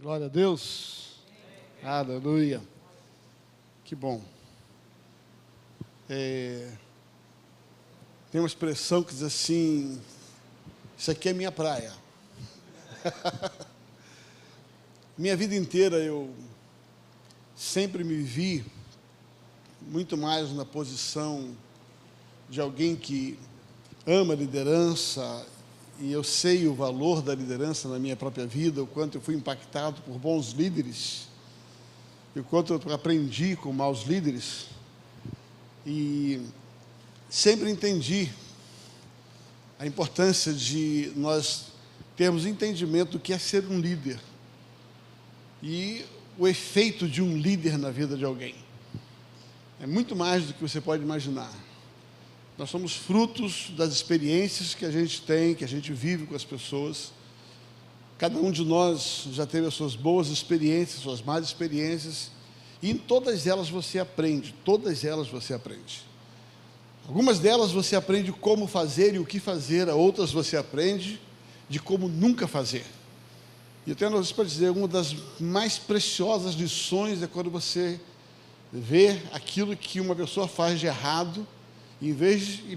Glória a Deus. Aleluia. Que bom. Tem uma expressão que diz assim: isso aqui é minha praia. Minha vida inteira eu sempre me vi muito mais na posição de alguém que ama a liderança, e eu sei o valor da liderança na minha própria vida, o quanto eu fui impactado por bons líderes, e o quanto eu aprendi com maus líderes, e sempre entendi a importância de nós termos entendimento do que é ser um líder, e o efeito de um líder na vida de alguém. É muito mais do que você pode imaginar. Nós somos frutos das experiências que a gente tem, que a gente vive com as pessoas. Cada um de nós já teve as suas boas experiências, suas más experiências, e em todas elas você aprende, Algumas delas você aprende como fazer e o que fazer, outras você aprende de como nunca fazer. E eu tenho para dizer, uma das mais preciosas lições é quando você vê aquilo que uma pessoa faz de errado, e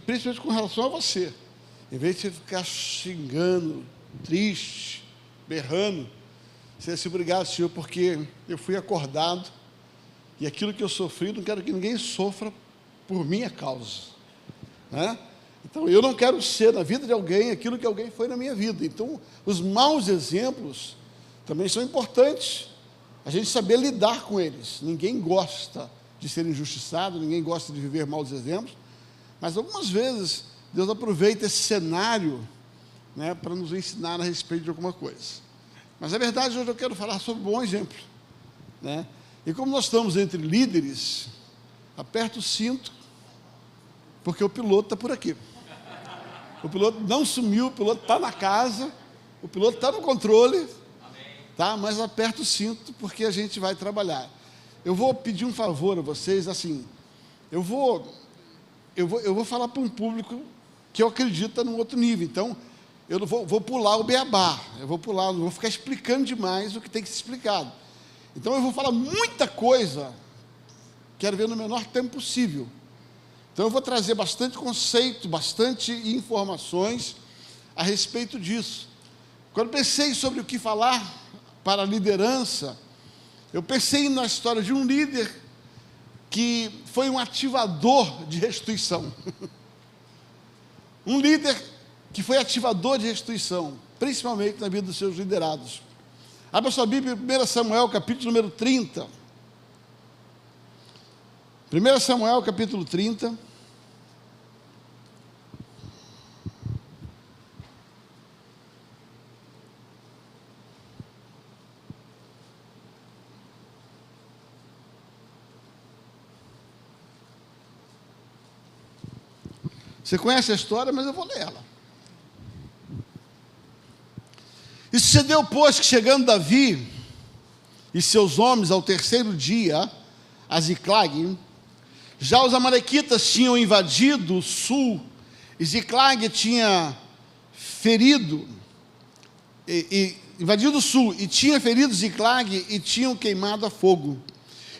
principalmente com relação a você, em vez de você ficar xingando, triste, berrando, você diz: obrigado, Senhor, porque eu fui acordado, e aquilo que eu sofri, não quero que ninguém sofra por minha causa, né? Então, eu não quero ser na vida de alguém aquilo que alguém foi na minha vida. Então, os maus exemplos também são importantes, a gente saber lidar com eles. Ninguém gosta de ser injustiçado, ninguém gosta de viver maus exemplos, mas algumas vezes Deus aproveita esse cenário, né, para nos ensinar a respeito de alguma coisa. Mas a verdade, hoje eu quero falar sobre um bom exemplo, né? E como nós estamos entre líderes, aperta o cinto, porque o piloto está por aqui. O piloto não sumiu, o piloto está na casa, o piloto está no controle, tá? Mas aperta o cinto, porque a gente vai trabalhar. Eu vou pedir um favor a vocês, assim, eu vou falar para um público que eu acredito está num outro nível. Então, eu não vou pular o beabá, não vou ficar explicando demais o que tem que ser explicado. Então, eu vou falar muita coisa, quero ver no menor tempo possível. Então, eu vou trazer bastante conceito, bastante informações a respeito disso. Quando pensei sobre o que falar para a liderança, eu pensei na história de um líder que foi um ativador de restituição. Um líder que foi ativador de restituição, principalmente na vida dos seus liderados. Abra sua Bíblia em 1 Samuel, capítulo número 30. 1 Samuel, capítulo 30. Você conhece a história, mas eu vou ler ela. E sucedeu, pois, que chegando Davi e seus homens ao terceiro dia, a Ziclag, já os amalequitas tinham invadido o sul, e Ziclag tinha ferido, invadido o sul, e tinha ferido Ziclag, e tinham queimado a fogo,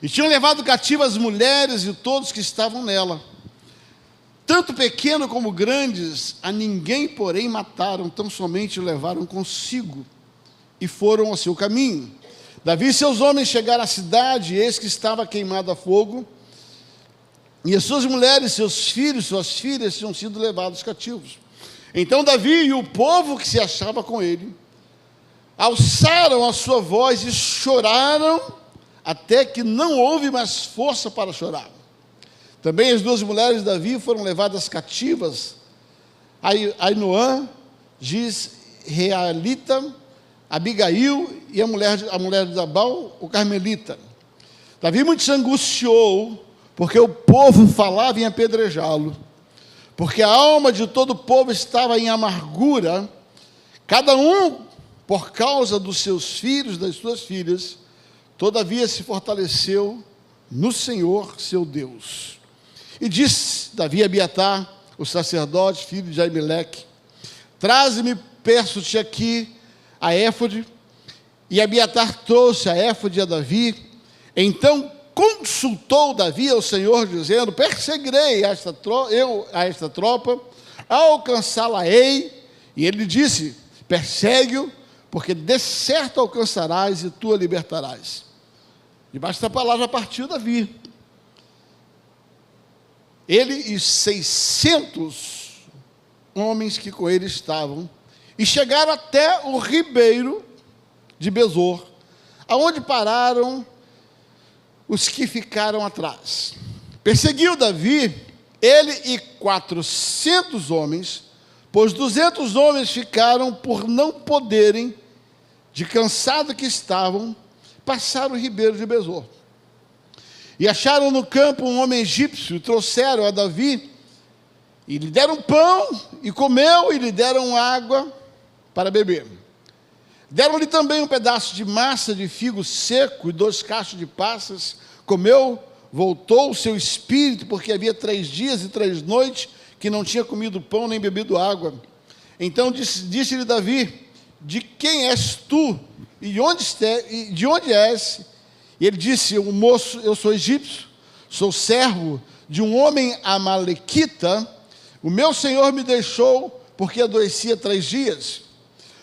e tinham levado cativas as mulheres e todos que estavam nela. Tanto pequeno como grandes, a ninguém, porém, mataram, tão somente o levaram consigo, e foram ao seu caminho. Davi e seus homens chegaram à cidade, e eis que estava queimada a fogo, e as suas mulheres, seus filhos, suas filhas tinham sido levados cativos. Então Davi e o povo que se achava com ele, alçaram a sua voz e choraram, até que não houve mais força para chorar. Também as duas mulheres de Davi foram levadas cativas, Ainoã, Gisrealita, Abigail e a mulher de Nabal, o carmelita. Davi muito se angustiou, porque o povo falava em apedrejá-lo, porque a alma de todo o povo estava em amargura, cada um por causa dos seus filhos, das suas filhas. Todavia se fortaleceu no Senhor, seu Deus. E disse Davi a Abiatar, o sacerdote, filho de Aimeleque: traze-me, peço-te aqui, a éfode. e Abiatar trouxe a éfode a Davi. Então consultou Davi ao Senhor, dizendo: perseguirei esta tropa, alcançá-la-ei. E ele disse: persegue-o, porque de certo alcançarás e tu a libertarás. Debaixo da palavra partiu Davi. Ele e 600 homens que com ele estavam, e chegaram até o ribeiro de Besor, aonde pararam os que ficaram atrás. Perseguiu Davi, ele e 400 homens, pois 200 homens ficaram por não poderem, de cansado que estavam, passar o ribeiro de Besor. E acharam no campo um homem egípcio, e trouxeram a Davi, e lhe deram pão, e comeu, e lhe deram água para beber. Deram-lhe também um pedaço de massa de figo seco e 2 cachos de passas. Comeu, voltou o seu espírito, porque havia 3 dias e 3 noites que não tinha comido pão nem bebido água. Então disse-lhe Davi: de quem és tu? E de onde és? E ele disse: o moço, eu sou egípcio, sou servo de um homem amalequita. O meu senhor me deixou porque adoecia 3 dias.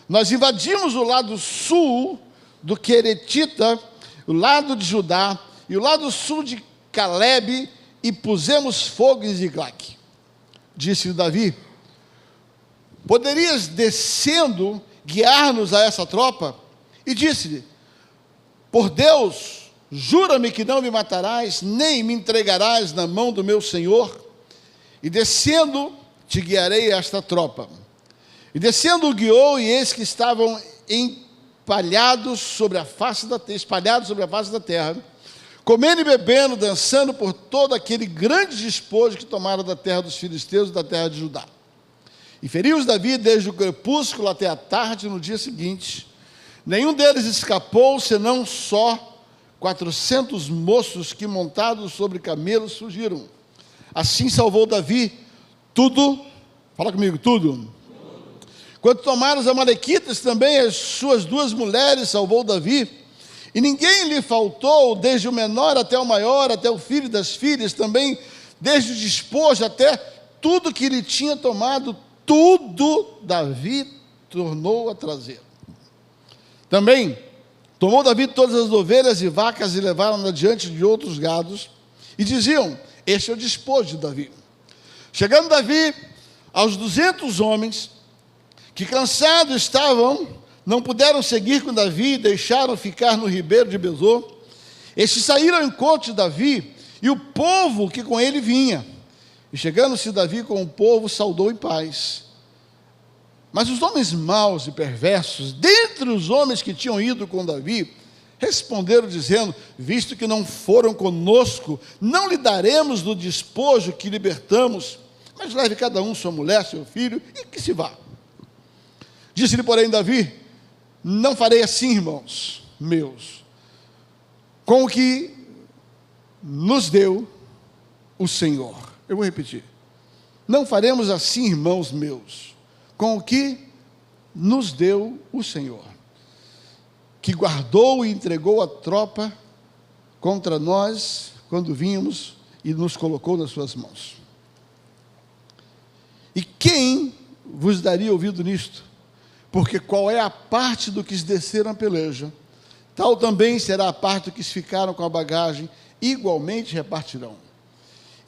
Nós invadimos o lado sul do Queretita, o lado de Judá, e o lado sul de Calebe, e pusemos fogo em Ziglague. Disse-lhe Davi: poderias, descendo, guiar-nos a essa tropa? E disse-lhe: por Deus, jura-me que não me matarás, nem me entregarás na mão do meu senhor, e descendo, te guiarei a esta tropa. E descendo o guiou, e eis que estavam espalhados sobre a face da terra, comendo e bebendo, dançando por todo aquele grande despojo que tomaram da terra dos filisteus e da terra de Judá. E feriu-os Davi desde o crepúsculo até a tarde no dia seguinte. Nenhum deles escapou, senão só 400 moços que, montados sobre camelos, fugiram. Assim salvou Davi tudo. Fala comigo, tudo. Quando tomaram os amalequitas, também as suas 2 mulheres salvou Davi, e ninguém lhe faltou, desde o menor até o maior, até o filho das filhas, também desde o despojo até tudo que lhe tinha tomado, tudo Davi tornou a trazer. Também tomou Davi todas as ovelhas e vacas e levaram adiante de outros gados, e diziam: este é o despojo de Davi. Chegando Davi aos 200 homens, que cansados estavam, não puderam seguir com Davi, e deixaram ficar no ribeiro de Besor. Estes saíram ao encontro de Davi, e o povo que com ele vinha. E chegando-se Davi com o povo, saudou em paz. Mas os homens maus e perversos, dentre os homens que tinham ido com Davi, responderam dizendo: visto que não foram conosco, não lhe daremos do despojo que libertamos, mas leve cada um sua mulher, seu filho, e que se vá. Disse-lhe, porém, Davi: não farei assim, irmãos meus, com o que nos deu o Senhor. Eu vou repetir: não faremos assim, irmãos meus, com o que nos deu o Senhor, que guardou e entregou a tropa contra nós quando vínhamos e nos colocou nas suas mãos. E quem vos daria ouvido nisto? Porque qual é a parte do que desceram a peleja, tal também será a parte do que ficaram com a bagagem, igualmente repartirão.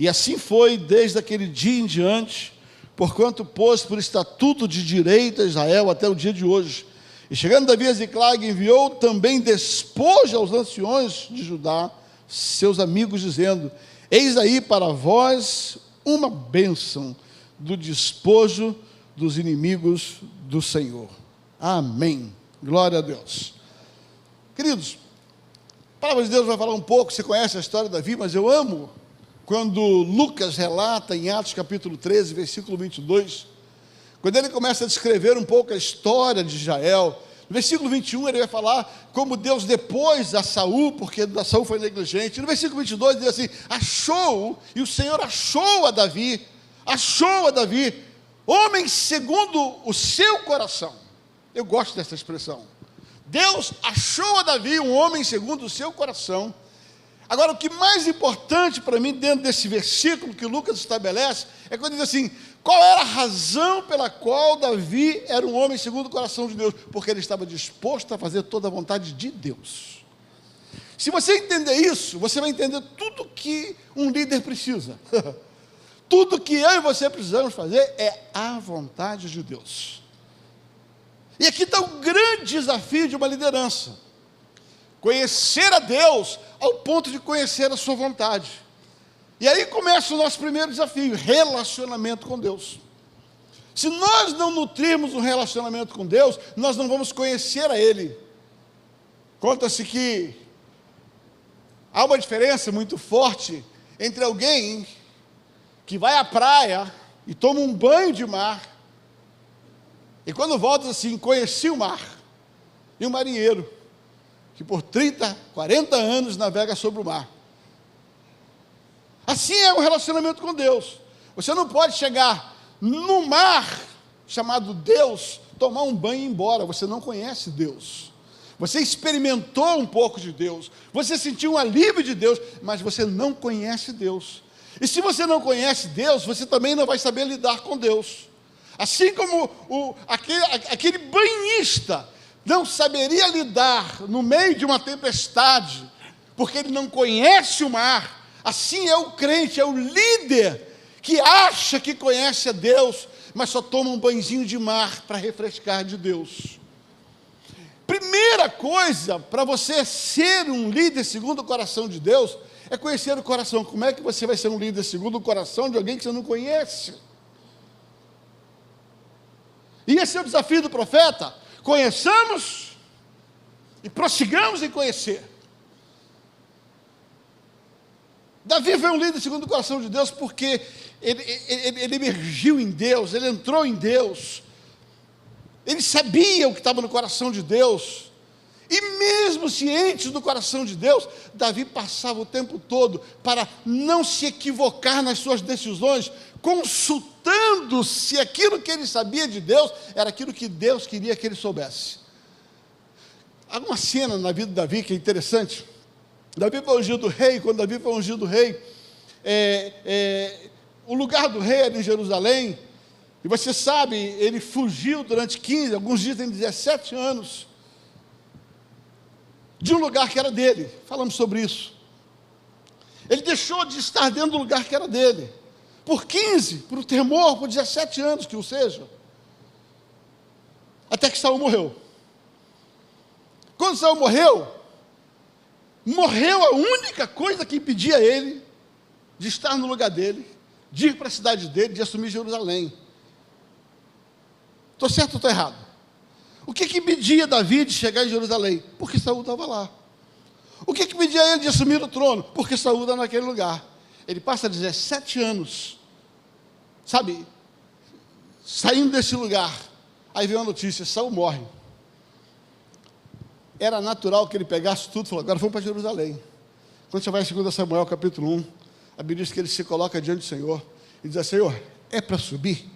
E assim foi desde aquele dia em diante, porquanto pôs por estatuto de direito a Israel até o dia de hoje. E chegando Davi a Ziclag, enviou também despojo aos anciões de Judá, seus amigos, dizendo: eis aí para vós uma bênção do despojo dos inimigos do Senhor. Amém. Glória a Deus. Queridos, a palavra de Deus vai falar um pouco, você conhece a história de Davi, mas eu amo quando Lucas relata em Atos capítulo 13, versículo 22, quando ele começa a descrever um pouco a história de Israel. No versículo 21 ele vai falar como Deus depois a Saul, porque a Saul foi negligente. No versículo 22 diz assim: achou, e o Senhor achou a Davi, homem segundo o seu coração. Eu gosto dessa expressão. Deus achou a Davi um homem segundo o seu coração. Agora, o que mais importante para mim, dentro desse versículo que Lucas estabelece, é quando diz assim: qual era a razão pela qual Davi era um homem segundo o coração de Deus? Porque ele estava disposto a fazer toda a vontade de Deus. Se você entender isso, você vai entender tudo que um líder precisa. Tudo que eu e você precisamos fazer é a vontade de Deus. E aqui está o grande desafio de uma liderança: conhecer a Deus ao ponto de conhecer a sua vontade. E aí começa o nosso primeiro desafio: relacionamento com Deus. Se nós não nutrirmos um relacionamento com Deus, nós não vamos conhecer a Ele. Conta-se que há uma diferença muito forte entre alguém que vai à praia e toma um banho de mar, e quando volta assim, conheci o mar, e um marinheiro que por 30, 40 anos navega sobre o mar. Assim é o relacionamento com Deus. Você não pode chegar no mar chamado Deus, tomar um banho e ir embora. Você não conhece Deus. Você experimentou um pouco de Deus, você sentiu um alívio de Deus, mas você não conhece Deus. E se você não conhece Deus, você também não vai saber lidar com Deus. Assim como aquele banhista não saberia lidar no meio de uma tempestade, porque ele não conhece o mar, assim é o crente, é o líder que acha que conhece a Deus, mas só toma um banhozinho de mar para refrescar de Deus. Primeira coisa para você ser um líder segundo o coração de Deus é conhecer o coração. Como é que você vai ser um líder segundo o coração de alguém que você não conhece? E esse é o desafio do profeta: conheçamos e prossigamos em conhecer. Davi foi um líder segundo o coração de Deus porque ele emergiu em Deus, ele entrou em Deus, ele sabia o que estava no coração de Deus, e mesmo ciente do coração de Deus, Davi passava o tempo todo para não se equivocar nas suas decisões, consultando se aquilo que ele sabia de Deus era aquilo que Deus queria que ele soubesse. Há uma cena na vida de Davi que é interessante. Davi foi ungido rei. Quando Davi foi ungido rei, o lugar do rei era em Jerusalém, e você sabe, ele fugiu durante 15, alguns dizem 17 anos, de um lugar que era dele. Falamos sobre isso. Ele deixou de estar dentro do lugar que era dele, por 15, por temor, por 17 anos que o seja, até que Saul morreu. Quando Saul morreu a única coisa que impedia ele de estar no lugar dele, de ir para a cidade dele, de assumir Jerusalém. Estou certo ou estou errado? O que impedia Davi de chegar em Jerusalém? Porque Saul estava lá. O que impedia ele de assumir o trono? Porque Saul estava naquele lugar. Ele passa 17 anos, sabe, saindo desse lugar. Aí veio a notícia: Saul morre. Era natural que ele pegasse tudo e falou: agora vamos para Jerusalém. Quando você vai em 2 Samuel capítulo 1, a Bíblia diz que ele se coloca diante do Senhor e diz: Senhor, é para subir?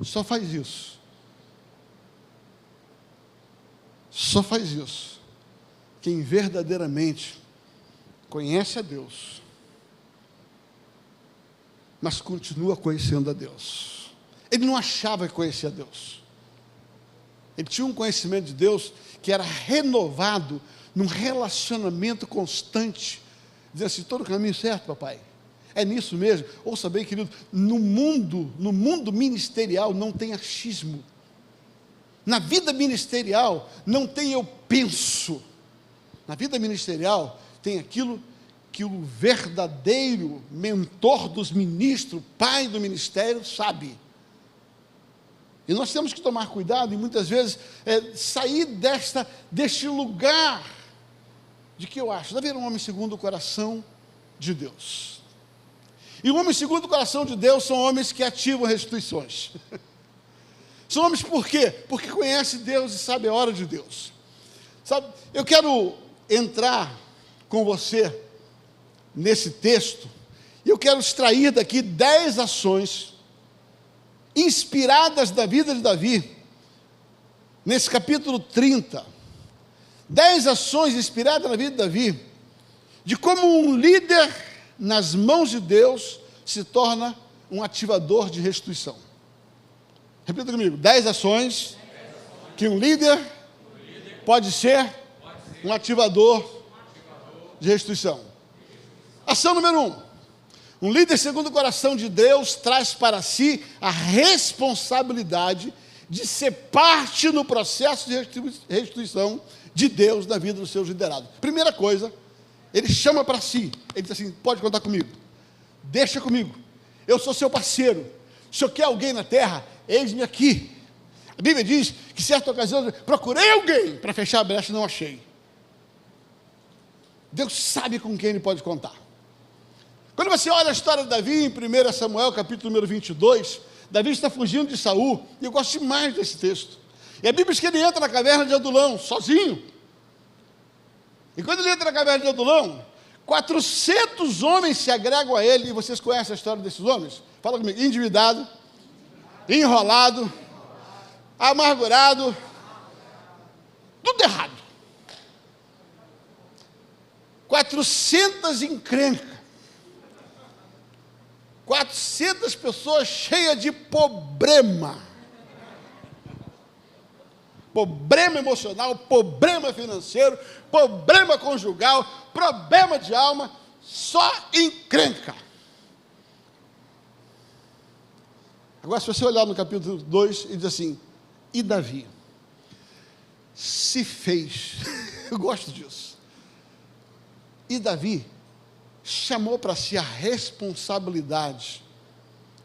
Só faz isso. Só faz isso quem verdadeiramente conhece a Deus, mas continua conhecendo a Deus. Ele não achava que conhecia a Deus. Ele tinha um conhecimento de Deus que era renovado num relacionamento constante, dizendo assim: estou no caminho certo, papai. É nisso mesmo. Ouça bem, querido, no mundo ministerial não tem achismo. Na vida ministerial não tem eu penso. Na vida ministerial tem aquilo que o verdadeiro mentor dos ministros, pai do ministério, sabe. E nós temos que tomar cuidado e muitas vezes sair deste lugar de que eu acho. Davi era um homem segundo o coração de Deus. E o homem segundo o coração de Deus são homens que ativam restituições. São homens por quê? Porque conhecem Deus e sabem a hora de Deus. Sabe, eu quero entrar com você nesse texto e eu quero extrair daqui 10 ações inspiradas da vida de Davi, nesse capítulo 30, 10 ações inspiradas na vida de Davi, de como um líder nas mãos de Deus se torna um ativador de restituição. Repita comigo, 10 ações que um líder pode ser um ativador de restituição. Ação número 1. Um líder segundo o coração de Deus traz para si a responsabilidade de ser parte no processo de restituição de Deus na vida dos seus liderados. Primeira coisa, ele chama para si, ele diz assim, pode contar comigo, deixa comigo, eu sou seu parceiro, se o senhor quer alguém na terra, eis-me aqui. A Bíblia diz que, certa ocasião, procurei alguém para fechar a brecha e não achei. Deus sabe com quem ele pode contar. Quando você olha a história de Davi, em 1 Samuel, capítulo número 22, Davi está fugindo de Saul, e eu gosto demais desse texto. E a Bíblia diz que ele entra na caverna de Adulão, sozinho. E quando ele entra na caverna de Adulão, 400 homens se agregam a ele, e vocês conhecem a história desses homens? Fala comigo, endividado, enrolado, amargurado, tudo errado. 400 encrencas, 400 pessoas cheias de problema emocional, problema financeiro, problema conjugal, problema de alma, só encrenca. Agora, se você olhar no capítulo 2, ele diz assim, e Davi se fez, eu gosto disso, e Davi chamou para si a responsabilidade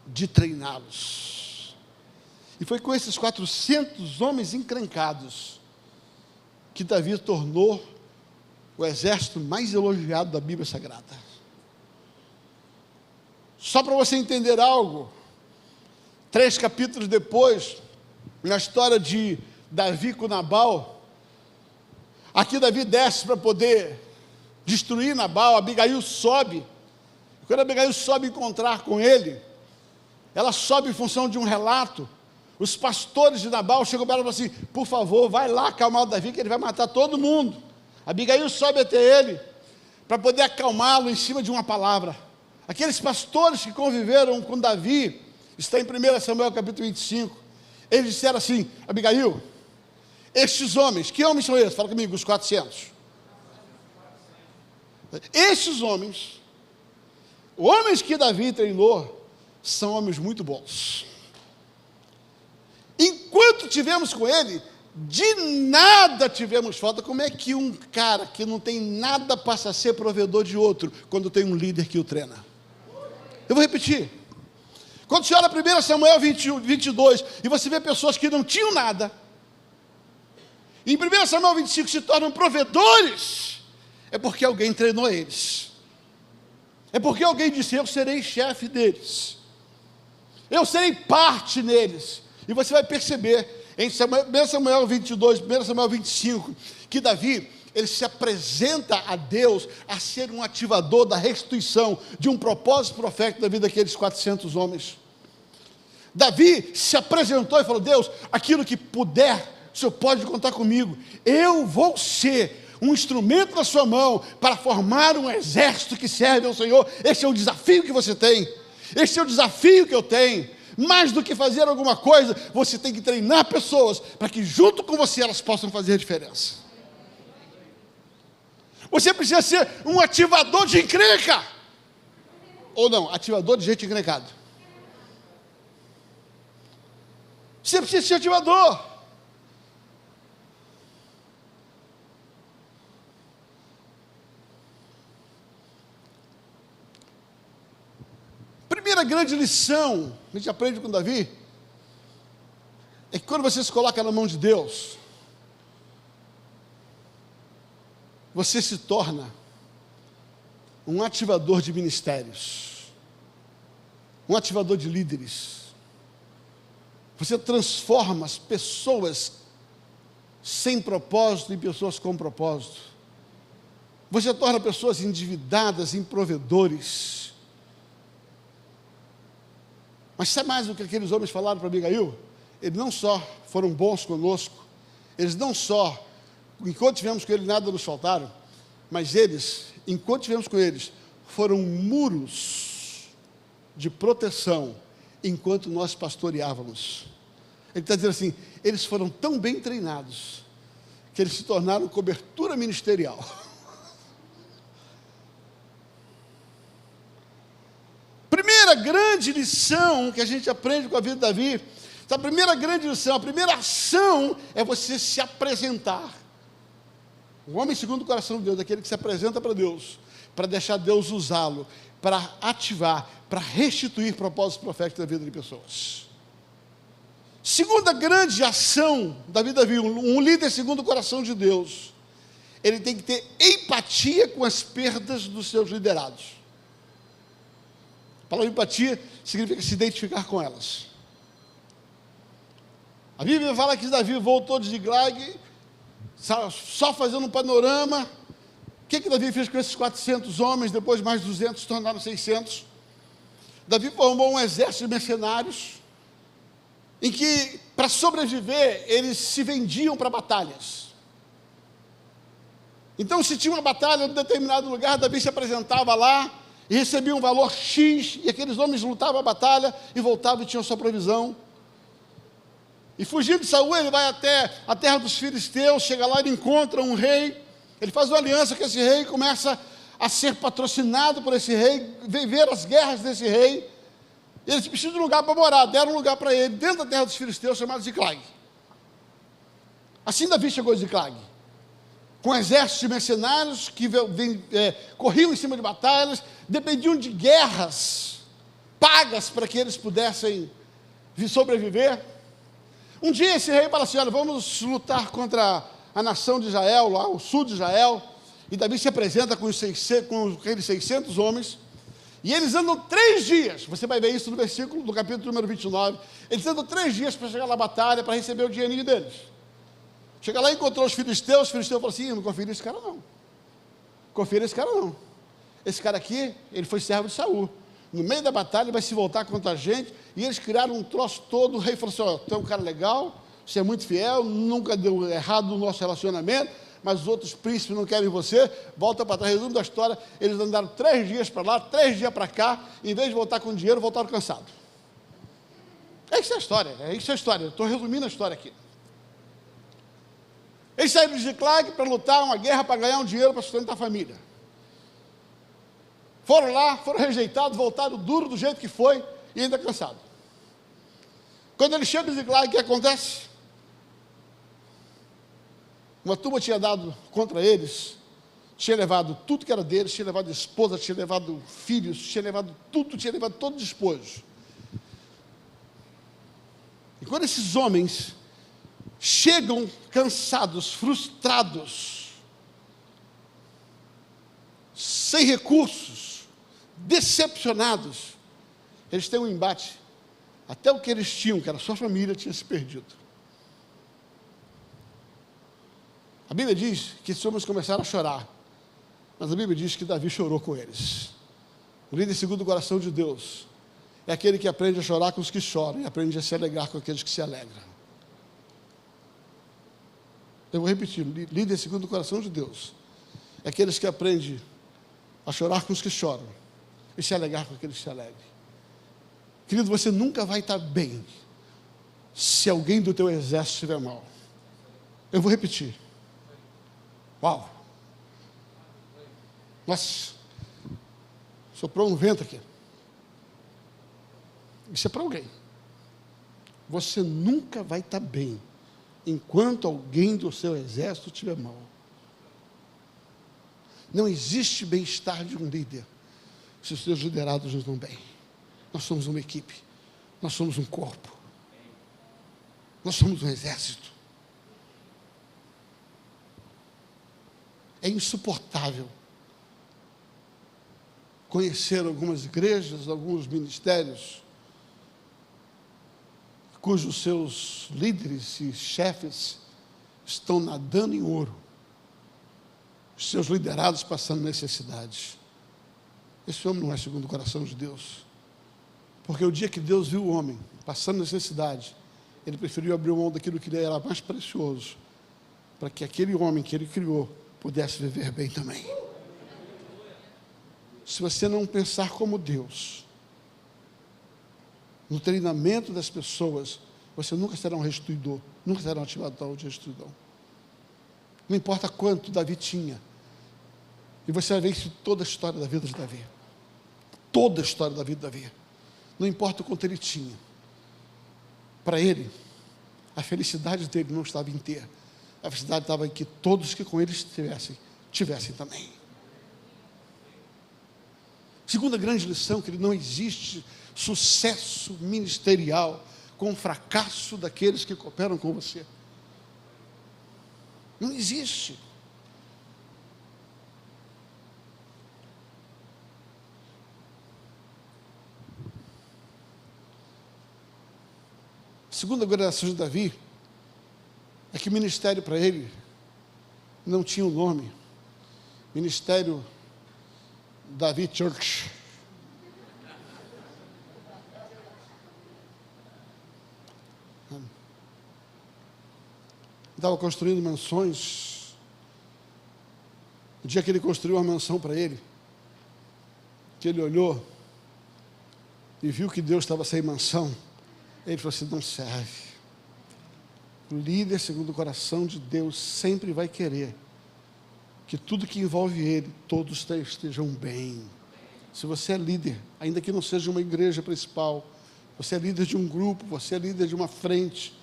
de treiná-los. E foi com esses 400 homens encrencados que Davi tornou o exército mais elogiado da Bíblia Sagrada. Só para você entender algo, 3 capítulos depois, na história de Davi com Nabal, aqui Davi desce para poder destruir Nabal, Abigail sobe. Quando Abigail sobe encontrar com ele, ela sobe em função de um relato. Os pastores de Nabal chegam para ela e falam assim, por favor, vai lá acalmar o Davi, que ele vai matar todo mundo. Abigail sobe até ele, para poder acalmá-lo em cima de uma palavra. Aqueles pastores que conviveram com Davi, está em 1 Samuel capítulo 25, eles disseram assim, Abigail, estes homens, que homens são esses? Fala comigo, os 400. Estes homens que Davi treinou, são homens muito bons. Enquanto tivemos com ele, de nada tivemos falta. Como é que um cara que não tem nada passa a ser provedor de outro, quando tem um líder que o treina? Eu vou repetir. Quando você olha 1 Samuel 22, e você vê pessoas que não tinham nada, em 1 Samuel 25 se tornam provedores, é porque alguém treinou eles. É porque alguém disse, eu serei chefe deles. Eu serei parte neles. E você vai perceber, em 1 Samuel 22, 1 Samuel 25, que Davi, ele se apresenta a Deus a ser um ativador da restituição de um propósito profético da vida daqueles 400 homens. Davi se apresentou e falou, Deus, aquilo que puder, o Senhor pode contar comigo. Eu vou ser um instrumento na sua mão para formar um exército que serve ao Senhor. Esse é o desafio que você tem. Esse é o desafio que eu tenho. Mais do que fazer alguma coisa, você tem que treinar pessoas para que junto com você elas possam fazer a diferença. Você precisa ser um ativador de encrenca. Ou não, ativador de gente encrencada. Você precisa ser ativador. Primeira grande lição que a gente aprende com Davi é que quando você se coloca na mão de Deus, você se torna um ativador de ministérios, um ativador de líderes. Você transforma as pessoas sem propósito em pessoas com propósito. Você torna pessoas endividadas em provedores. Mas sabe mais o que aqueles homens falaram para Abigail? Eles não só foram bons conosco, eles não só, enquanto tivemos com ele, nada nos faltaram, mas eles, enquanto tivemos com eles, foram muros de proteção enquanto nós pastoreávamos. Ele está dizendo assim, eles foram tão bem treinados que eles se tornaram cobertura ministerial. Primeira grande lição que a gente aprende com a vida de Davi, a primeira grande lição, a primeira ação é você se apresentar. O homem segundo o coração de Deus, aquele que se apresenta para Deus, para deixar Deus usá-lo, para ativar, para restituir propósitos proféticos na vida de pessoas. Segunda grande ação da vida de Davi, um líder segundo o coração de Deus, ele tem que ter empatia com as perdas dos seus liderados. A palavra empatia significa se identificar com elas. A Bíblia fala que Davi voltou de Ziklag, só fazendo um panorama. O que Davi fez com esses 400 homens, depois mais 200 se tornaram 600? Davi formou um exército de mercenários, em que, para sobreviver, eles se vendiam para batalhas. Então, se tinha uma batalha em um determinado lugar, Davi se apresentava lá, e recebia um valor X, e aqueles homens lutavam a batalha, e voltavam e tinham sua provisão. E fugindo de Saul, ele vai até a terra dos filisteus, chega lá, ele encontra um rei, ele faz uma aliança com esse rei, e começa a ser patrocinado por esse rei, ver as guerras desse rei. Eles precisam de um lugar para morar, deram um lugar para ele, dentro da terra dos filisteus, chamado Ziklag. Assim Davi chegou a Ziklag, com um exército de mercenários que corriam em cima de batalhas, dependiam de guerras pagas para que eles pudessem sobreviver. Um dia esse rei fala assim, olha, vamos lutar contra a nação de Israel, lá o sul de Israel, e Davi se apresenta com aqueles 600 homens, e eles andam 3 dias, você vai ver isso no versículo, do capítulo número 29, eles andam 3 dias para chegar na batalha, para receber o dinheirinho deles. Chega lá e encontrou os filisteus falam assim, não confia nesse cara não, esse cara aqui, ele foi servo de Saul, no meio da batalha ele vai se voltar contra a gente, e eles criaram um troço todo, o rei falou assim, ó, tu é um cara legal, você é muito fiel, nunca deu errado no nosso relacionamento, mas os outros príncipes não querem você, volta para trás. Resumo da história, eles andaram 3 dias para lá, 3 dias para cá, em vez de voltar com dinheiro, voltaram cansados. Isso é a história, eu estou resumindo a história aqui. Eles saíram de Ziklag para lutar uma guerra, para ganhar um dinheiro para sustentar a família. Foram lá, foram rejeitados, voltaram duro do jeito que foi, e ainda cansado. Quando eles chegam em Ziklag, o que acontece? Uma turma tinha dado contra eles, tinha levado tudo que era deles, tinha levado esposa, tinha levado filhos, tinha levado tudo, tinha levado todo o despojo. E quando esses homens chegam cansados, frustrados, sem recursos, decepcionados, eles têm um embate. Até o que eles tinham, que era a sua família, tinha se perdido. A Bíblia diz que esses homens começaram a chorar, mas a Bíblia diz que Davi chorou com eles. O líder segundo o coração de Deus é aquele que aprende a chorar com os que choram e aprende a se alegrar com aqueles que se alegram. Eu vou repetir, líder segundo o coração de Deus é aqueles que aprendem a chorar com os que choram e se alegrar com aqueles que se alegram. Querido, você nunca vai estar bem se alguém do teu exército estiver mal. Eu vou repetir. Uau! Nossa, soprou um vento aqui. Isso é para alguém. Você nunca vai estar bem enquanto alguém do seu exército estiver mal. Não existe bem-estar de um líder se os seus liderados não estão bem. Nós somos uma equipe, nós somos um corpo, nós somos um exército. É insuportável conhecer algumas igrejas, alguns ministérios, cujos seus líderes e chefes estão nadando em ouro, os seus liderados passando necessidades. Esse homem não é segundo o coração de Deus. Porque o dia que Deus viu o homem passando necessidade, Ele preferiu abrir mão daquilo que lhe era mais precioso, para que aquele homem que Ele criou pudesse viver bem também. Se você não pensar como Deus, no treinamento das pessoas, você nunca será um restituidor, nunca será um ativador de restituição. Não importa quanto Davi tinha, e você vai ver isso em toda a história da vida de Davi. Toda a história da vida de Davi. Não importa o quanto ele tinha. Para ele, a felicidade dele não estava em ter. A felicidade estava em que todos que com ele tivessem também. Segunda grande lição, que não existe sucesso ministerial com o fracasso daqueles que cooperam com você. Não existe. A segunda geração de Davi é que o ministério para ele não tinha um nome. Ministério Davi Church. Estava construindo mansões. O dia que ele construiu uma mansão para ele, que ele olhou e viu que Deus estava sem mansão, ele falou assim: não serve. O líder segundo o coração de Deus sempre vai querer que tudo que envolve ele, todos estejam bem. Se você é líder, ainda que não seja uma igreja principal, você é líder de um grupo, você é líder de uma frente,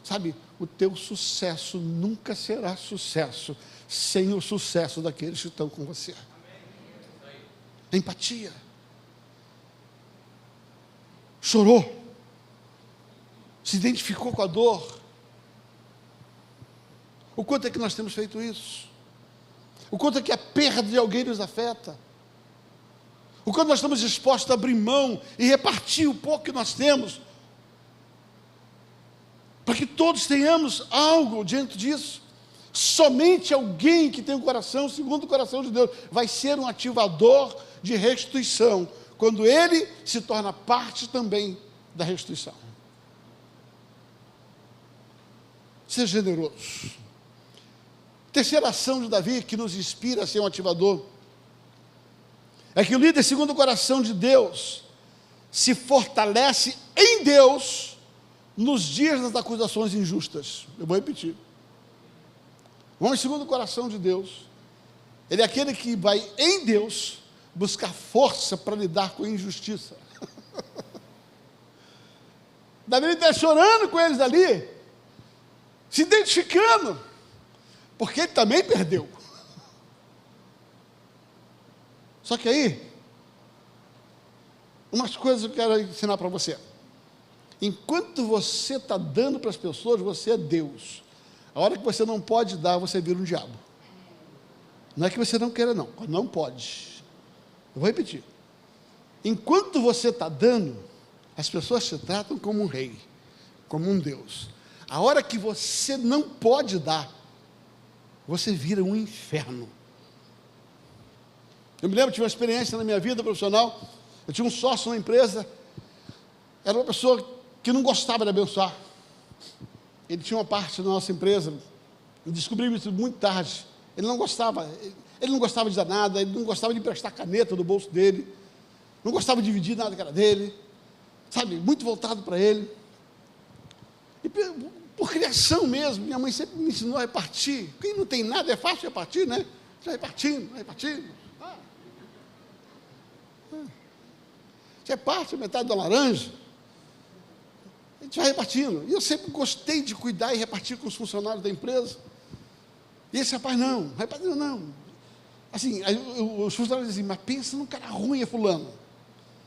sabe, o teu sucesso nunca será sucesso sem o sucesso daqueles que estão com você. Empatia. Chorou. Se identificou com a dor. O quanto é que nós temos feito isso? O quanto é que a perda de alguém nos afeta? O quanto nós estamos dispostos a abrir mão e repartir o pouco que nós temos, para que todos tenhamos algo diante disso. Somente alguém que tem um coração segundo o coração de Deus vai ser um ativador de restituição, quando ele se torna parte também da restituição. Seja generoso. Terceira ação de Davi que nos inspira a ser um ativador é que o líder segundo o coração de Deus se fortalece em Deus nos dias das acusações injustas. Eu vou repetir. O homem segundo o coração de Deus, ele é aquele que vai em Deus buscar força para lidar com a injustiça. Davi está chorando com eles ali, se identificando, porque ele também perdeu. Só que aí, umas coisas eu quero ensinar para você. Enquanto você está dando para as pessoas, você é Deus. A hora que você não pode dar, você vira um diabo. Não é que você não queira, não. Não pode. Eu vou repetir. Enquanto você está dando, as pessoas te tratam como um rei, como um Deus. A hora que você não pode dar, você vira um inferno. Eu me lembro, tive uma experiência na minha vida profissional. Eu tinha um sócio numa empresa, era uma pessoa que não gostava de abençoar. Ele tinha uma parte da nossa empresa, e descobri isso muito tarde. Ele não gostava de dar nada, ele não gostava de emprestar caneta do bolso dele, não gostava de dividir nada que era dele, sabe, muito voltado para ele. E por criação mesmo, minha mãe sempre me ensinou a repartir. Quem não tem nada é fácil repartir, né? Já repartindo. Você parte metade da laranja, a gente vai repartindo. E eu sempre gostei de cuidar e repartir com os funcionários da empresa. E esse rapaz não. Assim, os funcionários dizem, mas pensa num cara ruim, é fulano.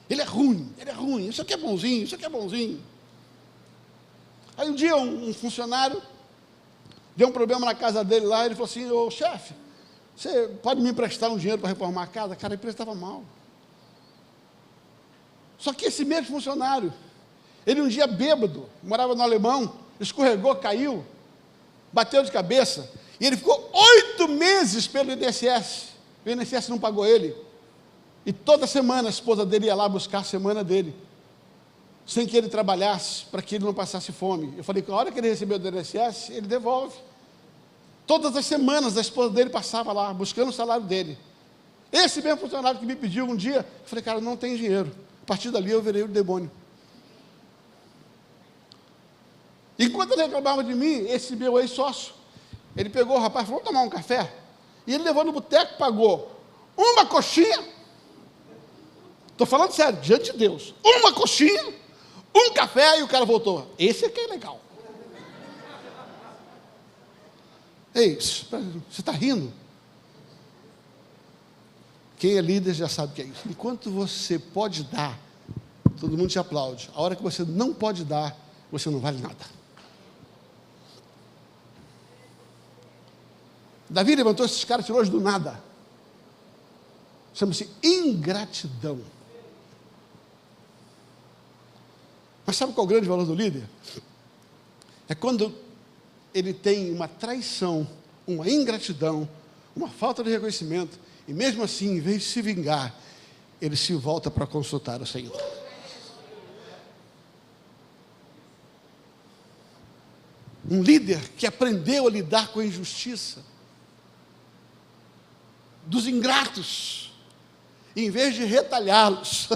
Ele é ruim, isso aqui é bonzinho. Aí um dia um funcionário deu um problema na casa dele lá, ele falou assim: ô chefe, você pode me emprestar um dinheiro para reformar a casa? Cara, a empresa estava mal. Só que esse mesmo funcionário, ele um dia bêbado, morava no Alemão, escorregou, caiu, bateu de cabeça, e ele ficou 8 meses pelo INSS. O INSS não pagou ele. E toda semana a esposa dele ia lá buscar a semana dele. sem que ele trabalhasse, para que ele não passasse fome. Eu falei que a hora que ele recebeu do INSS, ele devolve. Todas as semanas a esposa dele passava lá, buscando o salário dele. Esse mesmo funcionário que me pediu um dia, eu falei, cara, não tem dinheiro. A partir dali eu virei o demônio. Enquanto ele reclamava de mim, esse meu ex-sócio, ele pegou o rapaz, falou, vamos tomar um café? E ele levou no boteco, pagou uma coxinha, estou falando sério, diante de Deus, uma coxinha, um café, e o cara voltou. Esse aqui é legal. Ei, você está rindo? Quem é líder já sabe o que é isso. Enquanto você pode dar, todo mundo te aplaude. A hora que você não pode dar, você não vale nada. Davi levantou esses caras, tirou-os do nada. Chama-se ingratidão. Mas sabe qual é o grande valor do líder? É quando ele tem uma traição, uma ingratidão, uma falta de reconhecimento, e mesmo assim, em vez de se vingar, ele se volta para consultar o Senhor. Um líder que aprendeu a lidar com a injustiça, dos ingratos, em vez de retalhá-los,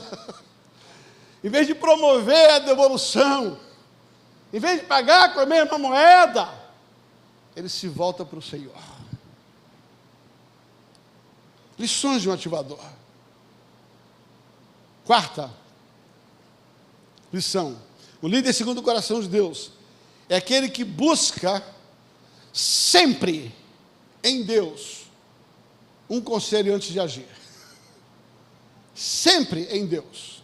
em vez de promover a devolução, em vez de pagar com a mesma moeda, ele se volta para o Senhor. Lições de um ativador. Quarta lição: o líder segundo o coração de Deus é aquele que busca sempre em Deus um conselho antes de agir. Sempre em Deus.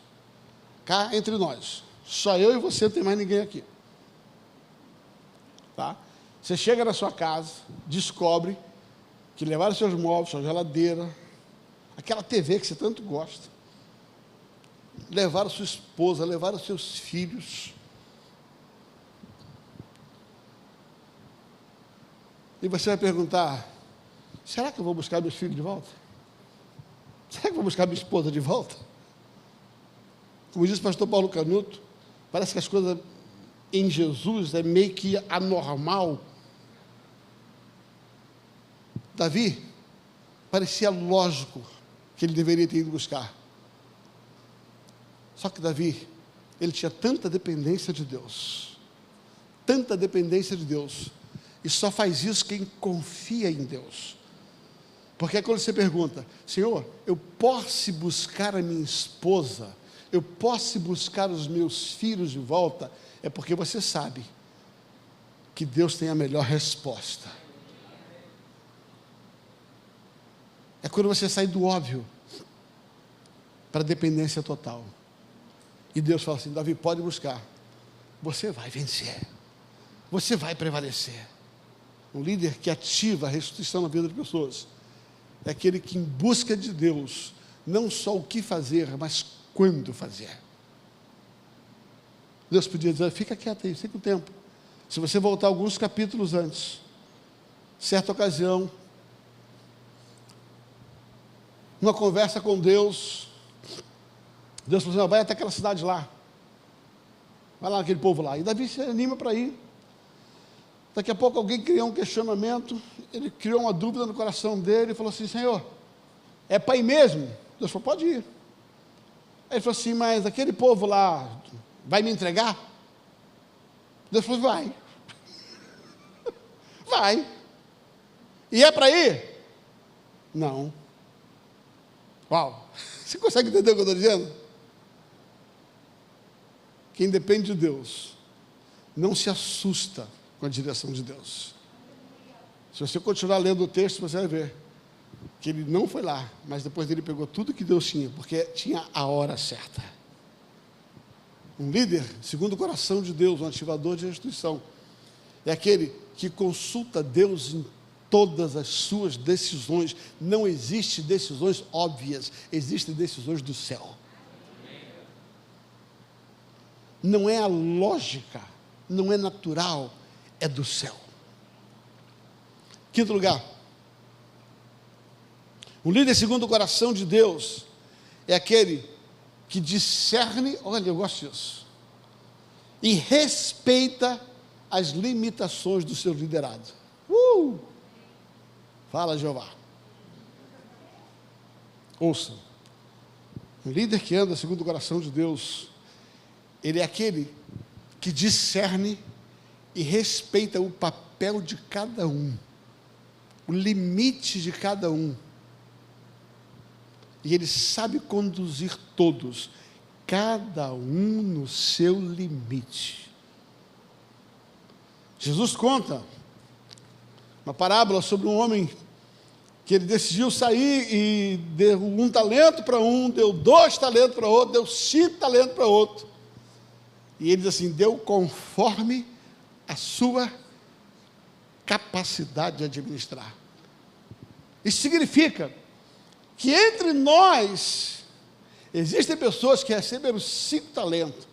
Cá entre nós, só eu e você, não tem mais ninguém aqui. Tá? Você chega na sua casa, descobre que levaram seus móveis, sua geladeira, aquela TV que você tanto gosta, levaram sua esposa, levaram seus filhos, e você vai perguntar, será que eu vou buscar meus filhos de volta? Será que eu vou buscar minha esposa de volta? Como diz o pastor Paulo Canuto, parece que as coisas em Jesus é meio que anormal. Davi, parecia lógico que ele deveria ter ido buscar. Só que Davi, ele tinha tanta dependência de Deus, e só faz isso quem confia em Deus. Porque quando você pergunta, Senhor, eu posso buscar a minha esposa, eu posso buscar os meus filhos de volta, é porque você sabe que Deus tem a melhor resposta. É quando você sai do óbvio para a dependência total. E Deus fala assim, Davi, pode buscar. Você vai vencer. Você vai prevalecer. Um líder que ativa a restituição na vida das pessoas é aquele que, em busca de Deus, não só o que fazer, mas quando fazer. Deus podia dizer, fica quieto aí, fica o tempo. Se você voltar alguns capítulos antes, certa ocasião, numa conversa com Deus, Deus falou assim, vai até aquela cidade lá, vai lá naquele povo lá, e Davi se anima para ir. Daqui a pouco alguém criou um questionamento, ele criou uma dúvida no coração dele, e falou assim, Senhor, é para ir mesmo? Deus falou, pode ir. Aí ele falou assim, mas aquele povo lá vai me entregar? Deus falou, vai. Vai. E é para ir? Não. Uau, você consegue entender o que eu estou dizendo? Quem depende de Deus não se assusta com a direção de Deus. Se você continuar lendo o texto, você vai ver que ele não foi lá, mas depois ele pegou tudo que Deus tinha, porque tinha a hora certa. Um líder, segundo o coração de Deus, um ativador de restituição, é aquele que consulta Deus em todas as suas decisões. Não existem decisões óbvias, existem decisões do céu. Não é a lógica, não é natural, é do céu. Quinto lugar, o líder segundo o coração de Deus é aquele que discerne, olha, eu gosto disso, e respeita as limitações do seu liderado. Fala, Jeová. Ouça. Um líder que anda segundo o coração de Deus, ele é aquele que discerne e respeita o papel de cada um, o limite de cada um. E ele sabe conduzir todos, cada um no seu limite. Jesus conta uma parábola sobre um homem que ele decidiu sair e deu 1 talento para um, deu 2 talentos para outro, deu 5 talentos para outro. E ele diz assim, deu conforme a sua capacidade de administrar. Isso significa que entre nós existem pessoas que receberam 5 talentos.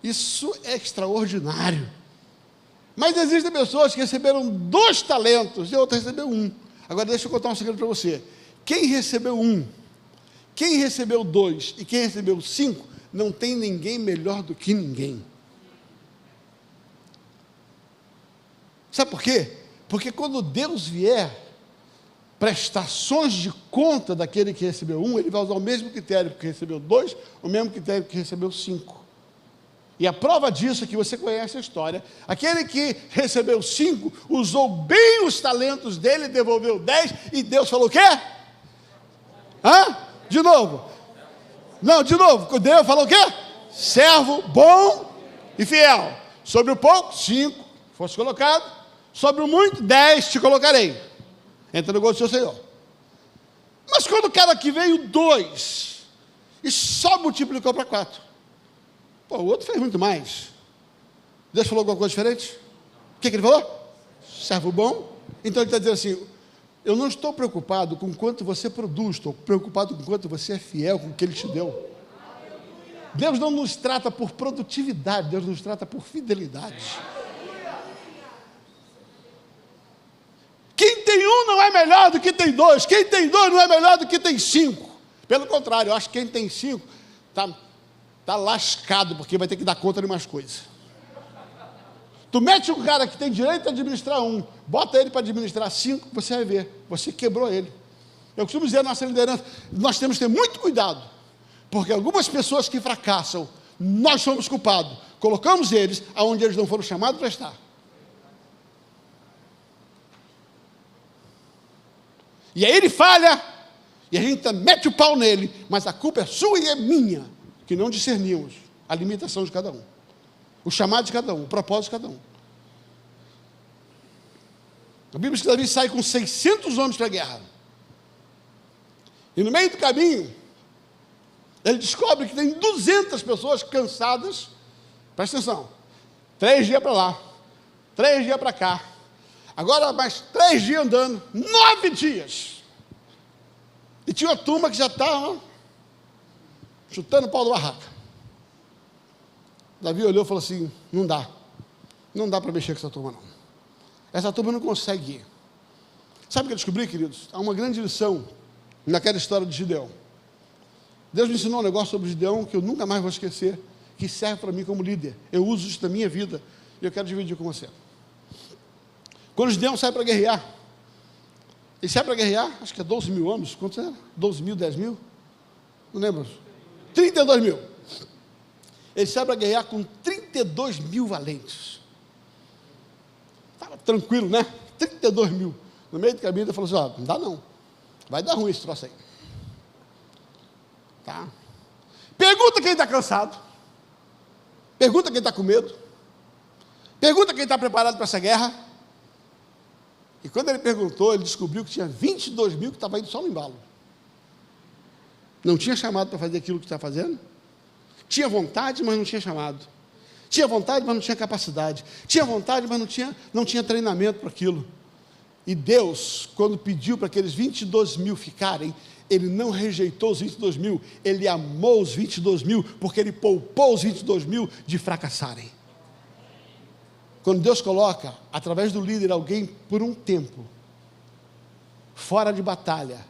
Isso é extraordinário. Mas existem pessoas que receberam 2 talentos e outras recebeu 1. Agora deixa eu contar um segredo para você. Quem recebeu 1, quem recebeu 2 e quem recebeu 5, não tem ninguém melhor do que ninguém. Sabe por quê? Porque quando Deus vier prestações de conta daquele que recebeu 1, ele vai usar o mesmo critério que recebeu 2, o mesmo critério que recebeu 5. E a prova disso é que você conhece a história. Aquele que recebeu 5, usou bem os talentos dele, devolveu 10, e Deus falou o quê? De novo. Não, de novo. Deus falou o quê? Servo bom e fiel. Sobre o pouco, 5, fosse colocado. Sobre o muito, 10 te colocarei. Entra no gosto do seu Senhor. Mas quando o cara que veio 2, e só multiplicou para 4. Pô, o outro fez muito mais. Deus falou alguma coisa diferente? O que ele falou? Servo bom. Então ele está dizendo assim, eu não estou preocupado com quanto você produz, estou preocupado com quanto você é fiel com o que Ele te deu. Deus não nos trata por produtividade, Deus nos trata por fidelidade. Quem tem 1 não é melhor do que tem 2, quem tem 2 não é melhor do que tem 5. Pelo contrário, eu acho que quem tem 5 está lascado, porque vai ter que dar conta de mais coisas. Tu mete um cara que tem direito a administrar 1, bota ele para administrar 5, você vai ver, você quebrou ele. Eu costumo dizer, a nossa liderança, nós temos que ter muito cuidado, porque algumas pessoas que fracassam, nós somos culpados, colocamos eles aonde eles não foram chamados para estar. E aí ele falha, e a gente mete o pau nele, mas a culpa é sua e é minha, que não discernimos a limitação de cada um, o chamado de cada um, o propósito de cada um. A Bíblia diz que Davi sai com 600 homens para a guerra. E no meio do caminho, ele descobre que tem 200 pessoas cansadas. Presta atenção. 3 dias para lá, 3 dias para cá. Agora mais 3 dias andando, 9 dias. E tinha uma turma que já estava chutando o pau do barraca. Davi olhou e falou assim, não dá para mexer com essa turma não. Essa turma não consegue ir. Sabe o que eu descobri, queridos? Há uma grande lição naquela história de Gideão. Deus me ensinou um negócio sobre Gideão que eu nunca mais vou esquecer, que serve para mim como líder. Eu uso isso na minha vida e eu quero dividir com você. Quando Gideão sai para guerrear, ele sai para guerrear, acho que é 12 mil homens, quantos era? 12 mil, 10 mil? Não lembro. 32 mil. Ele sai para guerrear com 32 mil valentes. Estava tranquilo, né? 32 mil. No meio do caminho ele falou assim, não dá não. Vai dar ruim esse troço aí. Tá? Pergunta quem está cansado. Pergunta quem está com medo. Pergunta quem está preparado para essa guerra. E quando ele perguntou, ele descobriu que tinha 22 mil que estavam indo só no embalo. Não tinha chamado para fazer aquilo que está fazendo. Tinha vontade, mas não tinha chamado. Tinha vontade, mas não tinha capacidade. Tinha vontade, mas não tinha treinamento para aquilo. E Deus, quando pediu para aqueles 22 mil ficarem, Ele não rejeitou os 22 mil, Ele amou os 22 mil, porque Ele poupou os 22 mil de fracassarem. Quando Deus coloca, através do líder, alguém por um tempo, fora de batalha,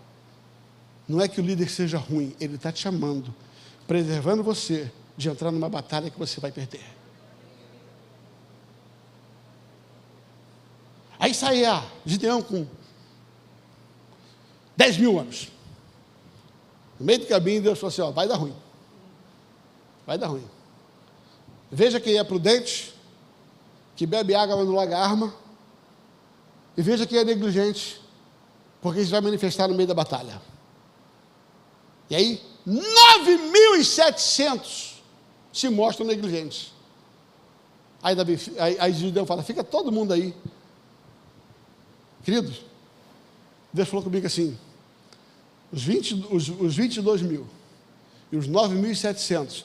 não é que o líder seja ruim, ele está te chamando preservando você de entrar numa batalha que você vai perder. Aí sai Gideão com 10 mil anos. No meio do caminho, Deus falou assim, vai dar ruim. Vai dar ruim. Veja quem é prudente, que bebe água, mas não larga arma. E veja quem é negligente, porque isso vai manifestar no meio da batalha. E aí, 9.700 se mostram negligentes. Aí Gideão fala, fica todo mundo aí. Queridos, Deus falou comigo assim, os 22 mil e os 9.700,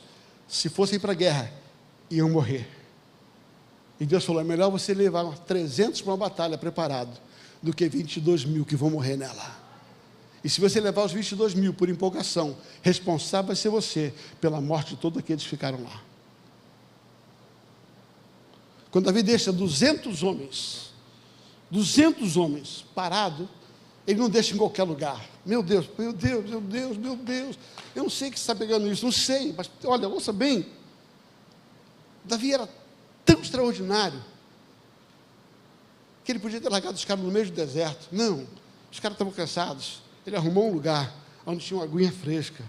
se fossem para a guerra, iam morrer. E Deus falou, é melhor você levar 300 para uma batalha preparado, do que 22 mil que vão morrer nela. E se você levar os 22 mil por empolgação, responsável vai ser você pela morte de todos aqueles que ficaram lá. Quando Davi deixa 200 homens parado, ele não deixa em qualquer lugar. Meu Deus, eu não sei que está pegando isso, não sei, mas olha, ouça bem, Davi era tão extraordinário, que ele podia ter largado os caras no meio do deserto. Não, os caras estavam cansados, ele arrumou um lugar, onde tinha uma aguinha fresca,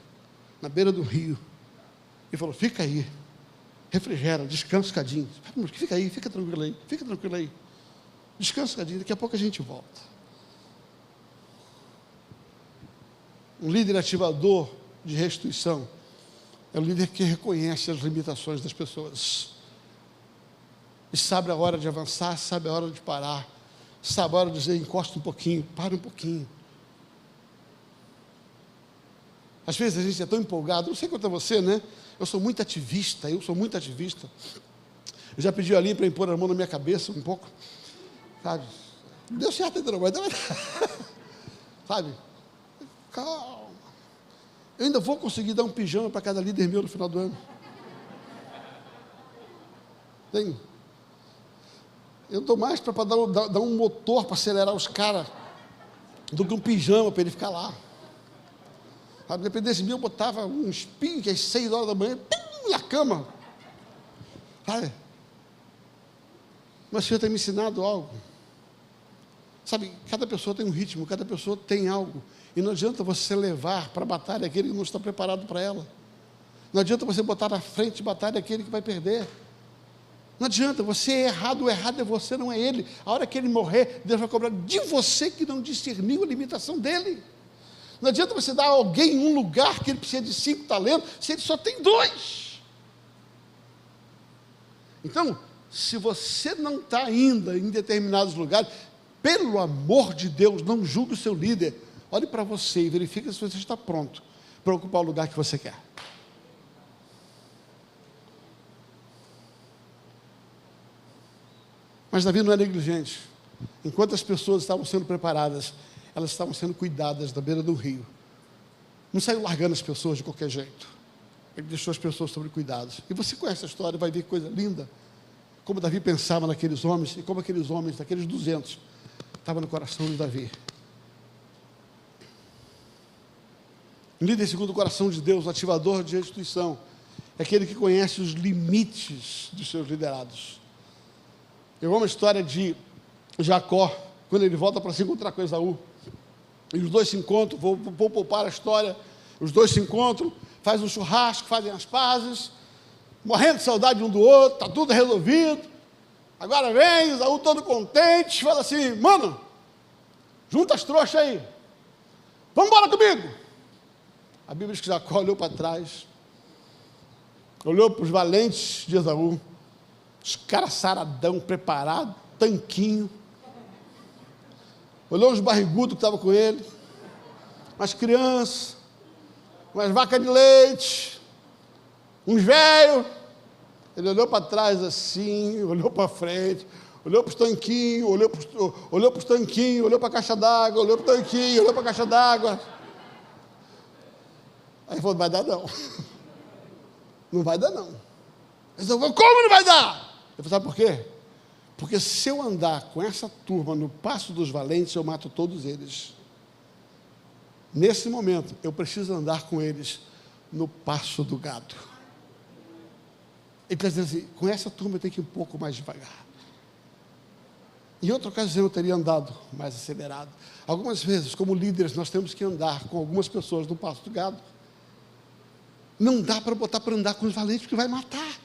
na beira do rio, e falou, fica aí, refrigera, descansa um cadinho, fica aí, fica tranquilo aí, descansa um cadinho, daqui a pouco a gente volta. Um líder ativador de restituição é o líder que reconhece as limitações das pessoas e sabe a hora de avançar, sabe a hora de parar, sabe a hora de dizer, encosta um pouquinho, para um pouquinho. Às vezes a gente é tão empolgado, não sei quanto a você, né? Eu sou muito ativista. Eu já pedi ali para impor a mão na minha cabeça um pouco, sabe? Não deu certo ainda não, mas sabe? Calma. Eu ainda vou conseguir dar um pijama para cada líder meu no final do ano. Tem. Eu dou mais para dar um motor para acelerar os caras do que um pijama para ele ficar lá. Sabe, dependesse de mim, eu botava um espinho que às 6 horas da manhã, na cama. Sabe? Mas o Senhor tem me ensinado algo. Sabe, cada pessoa tem um ritmo, cada pessoa tem algo. E não adianta você levar para a batalha aquele que não está preparado para ela. Não adianta você botar na frente de batalha aquele que vai perder. Não adianta, você é errado, o errado é você, não é ele. A hora que ele morrer, Deus vai cobrar de você que não discerniu a limitação dele. Não adianta você dar a alguém um lugar que ele precisa de 5 talentos, se ele só tem 2. Então, se você não está ainda em determinados lugares, pelo amor de Deus, não julgue o seu líder. Olhe para você e verifique se você está pronto para ocupar o lugar que você quer. Mas Davi não é negligente. Enquanto as pessoas estavam sendo preparadas, elas estavam sendo cuidadas da beira do rio. Não saiu largando as pessoas de qualquer jeito. Ele deixou as pessoas sob cuidados. E você conhece a história, vai ver que coisa linda. Como Davi pensava naqueles homens, e como aqueles homens, daqueles 200, estavam no coração de Davi. Um líder segundo o coração de Deus, o ativador de restituição, é aquele que conhece os limites dos seus liderados. Eu amo a história de Jacó, quando ele volta para se encontrar com Esaú. E os dois se encontram, vou poupar a história, os dois se encontram, fazem um churrasco, fazem as pazes, morrendo de saudade um do outro, está tudo resolvido. Agora vem Esaú todo contente, fala assim, mano, junta as trouxas aí, vamos embora comigo. A Bíblia diz que Jacó olhou para trás, olhou para os valentes de Esaú, os caras saradão, preparados, tanquinho, olhou os barrigudos que estavam com ele, umas crianças, umas vacas de leite, uns velhos. Ele olhou para trás assim, olhou para frente, olhou para os tanquinhos, olhou para os tanquinhos, olhou para a caixa d'água, olhou para o tanquinho, olhou para a caixa d'água. Aí ele falou, não vai dar não. Não vai dar não. Ele falou, como não vai dar? Eu falei, sabe por quê? Porque se eu andar com essa turma no passo dos valentes, eu mato todos eles. Nesse momento, eu preciso andar com eles no passo do gado. Ele está dizendo assim, com essa turma eu tenho que ir um pouco mais devagar. Em outra ocasião eu teria andado mais acelerado. Algumas vezes, como líderes, nós temos que andar com algumas pessoas no passo do gado. Não dá para botar para andar com os valentes, porque vai matar.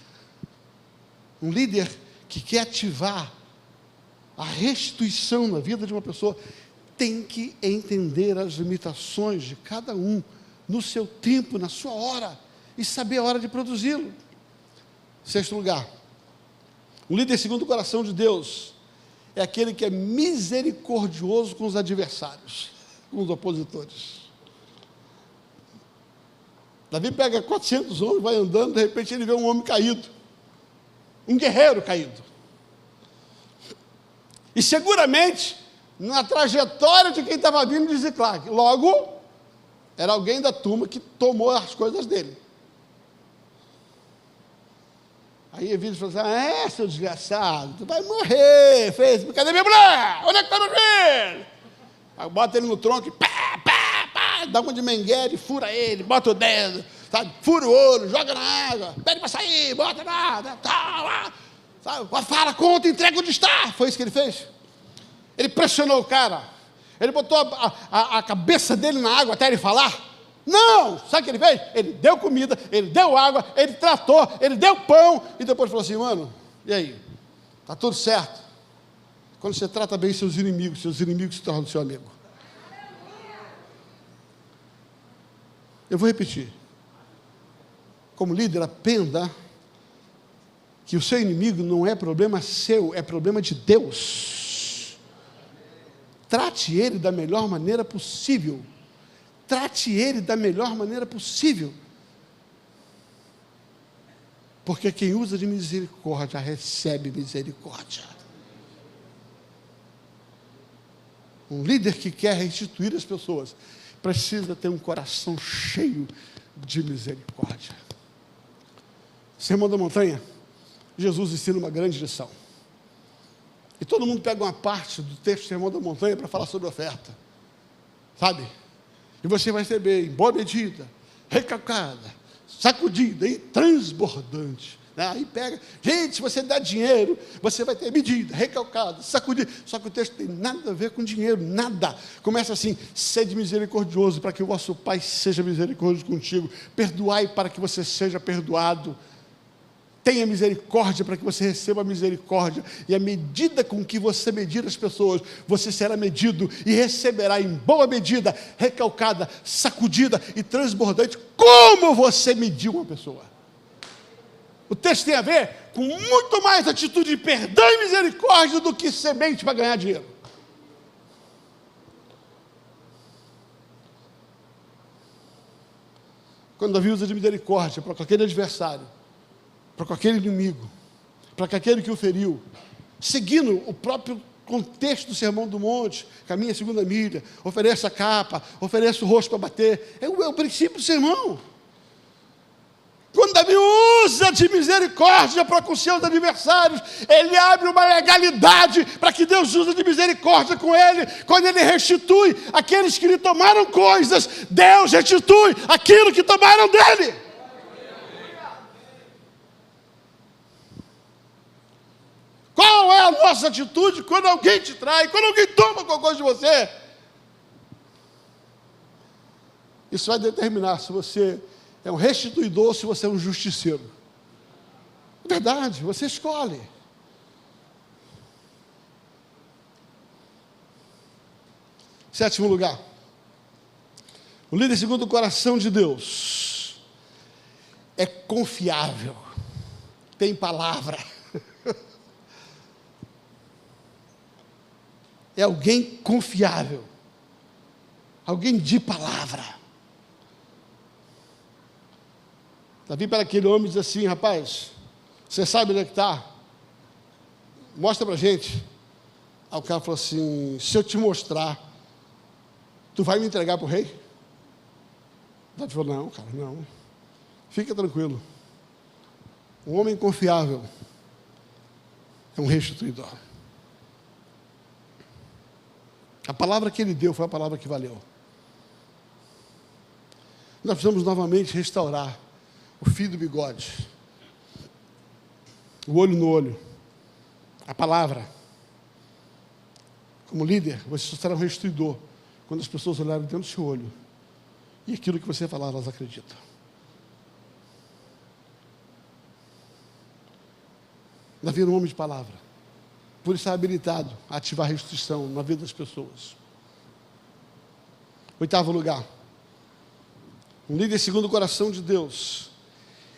Um líder que quer ativar a restituição na vida de uma pessoa, tem que entender as limitações de cada um, no seu tempo, na sua hora, e saber a hora de produzi-lo. Sexto lugar, um líder segundo o coração de Deus, é aquele que é misericordioso com os adversários, com os opositores. Davi pega 400 homens, vai andando, de repente ele vê um homem caído, um guerreiro caído. E seguramente, na trajetória de quem estava vindo de Ziclague, logo, era alguém da turma que tomou as coisas dele. Aí Evílio falou assim, seu desgraçado, tu vai morrer, fez, cadê minha mulher? Onde é que está meu filho? Aí bota ele no tronco e dá uma de menguere, fura ele, bota o dedo, sabe? Fura o olho, joga na água, pede para sair, bota nada, tal, sabe? Fala, conta, entrega onde está. Foi isso que ele fez. Ele pressionou o cara, ele botou a cabeça dele na água até ele falar. Não, sabe o que ele fez? Ele deu comida, ele deu água, ele tratou, ele deu pão, e depois falou assim, mano, e aí? Está tudo certo? Quando você trata bem seus inimigos se tornam seu amigo. Eu vou repetir. Como líder, aprenda que o seu inimigo não é problema seu, é problema de Deus. Trate ele da melhor maneira possível. Trate ele da melhor maneira possível. Porque quem usa de misericórdia, recebe misericórdia. Um líder que quer restituir as pessoas, precisa ter um coração cheio de misericórdia. Sermão da Montanha, Jesus ensina uma grande lição. E todo mundo pega uma parte do texto do Sermão da Montanha para falar sobre oferta. Sabe? E você vai receber em boa medida, recalcada, sacudida e transbordante. Aí pega, gente, se você der dinheiro, você vai ter medida, recalcada, sacudida. Só que o texto tem nada a ver com dinheiro, nada. Começa assim, sede misericordioso para que o vosso Pai seja misericordioso contigo. Perdoai para que você seja perdoado. Tenha misericórdia para que você receba misericórdia. E a medida com que você medir as pessoas, você será medido e receberá em boa medida, recalcada, sacudida e transbordante, como você mediu uma pessoa. O texto tem a ver com muito mais atitude de perdão e misericórdia do que semente para ganhar dinheiro. Quando Davi usa de misericórdia para aquele adversário, para aquele inimigo, para aquele que o feriu, seguindo o próprio contexto do Sermão do Monte, caminha a segunda milha, ofereça a capa, ofereça o rosto para bater, é o princípio do sermão. Quando Davi usa de misericórdia para com seus adversários, ele abre uma legalidade para que Deus use de misericórdia com ele. Quando ele restitui aqueles que lhe tomaram coisas, Deus restitui aquilo que tomaram dele. Qual é a nossa atitude quando alguém te trai, quando alguém toma alguma coisa de você? Isso vai determinar se você é um restituidor ou se você é um justiceiro. É verdade, você escolhe. Sétimo lugar. O líder segundo o coração de Deus é confiável, tem palavra. É alguém confiável, alguém de palavra. Davi para aquele homem diz assim, rapaz, você sabe onde é que está? Mostra para a gente. Aí o cara falou assim, se eu te mostrar, tu vai me entregar para o rei? Davi falou, não, cara, não. Fica tranquilo. Um homem confiável é um restituidor. A palavra que ele deu foi a palavra que valeu. Nós precisamos novamente restaurar o fio do bigode, o olho no olho, a palavra. Como líder, você será um restituidor quando as pessoas olharem dentro do seu olho e aquilo que você falar, elas acreditam. Davi era um homem de palavra, por estar habilitado a ativar a restituição na vida das pessoas. 8º lugar, um líder segundo o coração de Deus,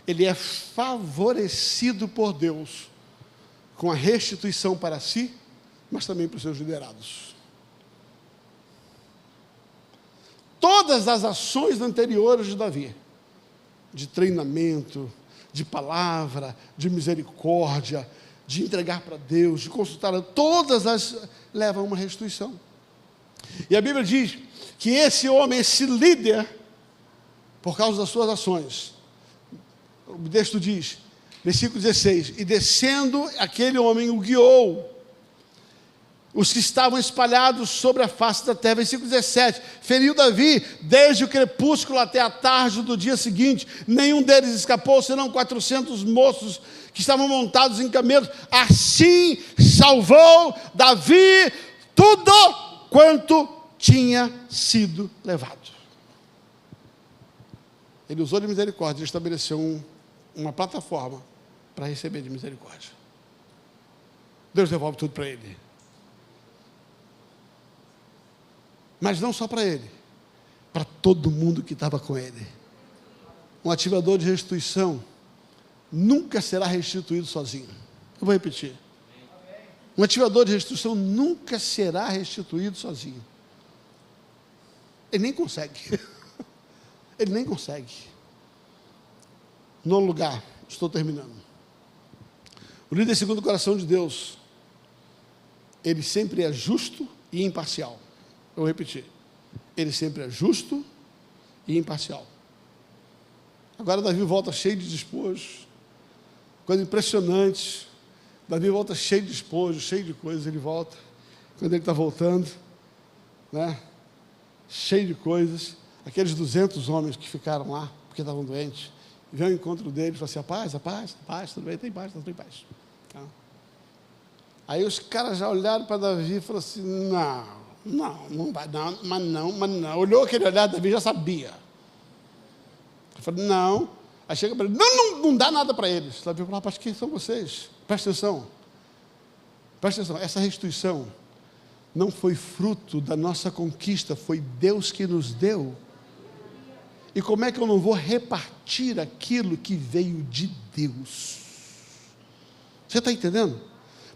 ele é favorecido por Deus com a restituição para si, mas também para os seus liderados. Todas as ações anteriores de Davi, de treinamento, de palavra, de misericórdia, de entregar para Deus, de consultar, todas as levam a uma restituição. E a Bíblia diz que esse homem, esse líder, por causa das suas ações, o texto diz, versículo 16, e descendo aquele homem o guiou, os que estavam espalhados sobre a face da terra. Versículo 17, feriu Davi desde o crepúsculo até a tarde do dia seguinte, nenhum deles escapou, senão 400 moços que estavam montados em camelos. Assim salvou Davi tudo quanto tinha sido levado. Ele usou de misericórdia e estabeleceu uma plataforma para receber de misericórdia. Deus devolve tudo para ele. Mas não só para ele, para todo mundo que estava com ele. Um ativador de restituição nunca será restituído sozinho. Eu vou repetir. Um ativador de restituição nunca será restituído sozinho. Ele nem consegue. Ele nem consegue. Nono lugar, estou terminando. O líder segundo o coração de Deus, ele sempre é justo e imparcial. Eu vou repetir. Ele sempre é justo e imparcial. Agora Davi volta cheio de despojos. Coisa impressionante. Davi volta cheio de despojos, cheio de coisas. Ele volta. Quando ele está voltando, né? Cheio de coisas. Aqueles 200 homens que ficaram lá, porque estavam doentes, vêm ao encontro dele e falam assim, a paz, tudo bem, tem paz, tudo bem, paz. Tá? Aí os caras já olharam para Davi e falaram assim, não vai, mas não. Olhou aquele olhar, Davi já sabia. Eu falei, não. Aí chega para ele, não dá nada para eles. Davi falou, rapaz, quem são vocês? Presta atenção. Essa restituição não foi fruto da nossa conquista, foi Deus que nos deu. E como é que eu não vou repartir aquilo que veio de Deus? Você está entendendo?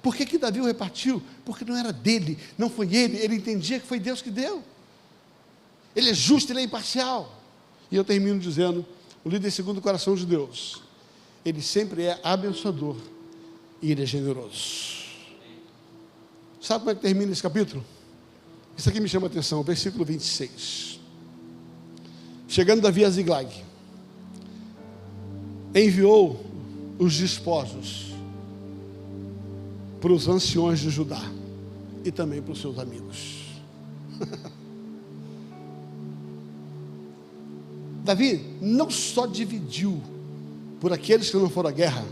Por que Davi o repartiu? Porque não era dele, não foi ele entendia que foi Deus que deu. Ele é justo, ele é imparcial. E eu termino dizendo, o líder segundo o coração de Deus, ele sempre é abençoador e ele é generoso. Sabe como é que termina esse capítulo? Isso aqui me chama a atenção, o versículo 26. Chegando Davi a Ziglag, enviou os desposos para os anciões de Judá e também para os seus amigos. Davi não só dividiu por aqueles que não foram à guerra,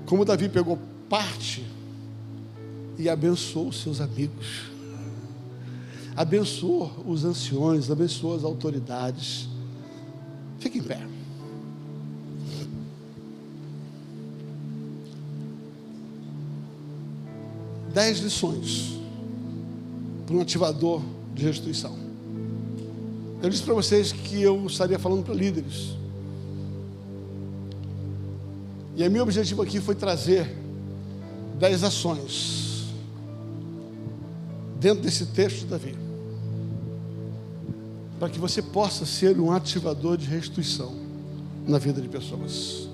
como Davi pegou parte e abençoou os seus amigos, abençoou os anciões, abençoou as autoridades. Fique em pé. Dez lições para um ativador de restituição. Eu disse para vocês que eu estaria falando para líderes. E meu objetivo aqui foi trazer 10 ações dentro desse texto de Davi, para que você possa ser um ativador de restituição na vida de pessoas.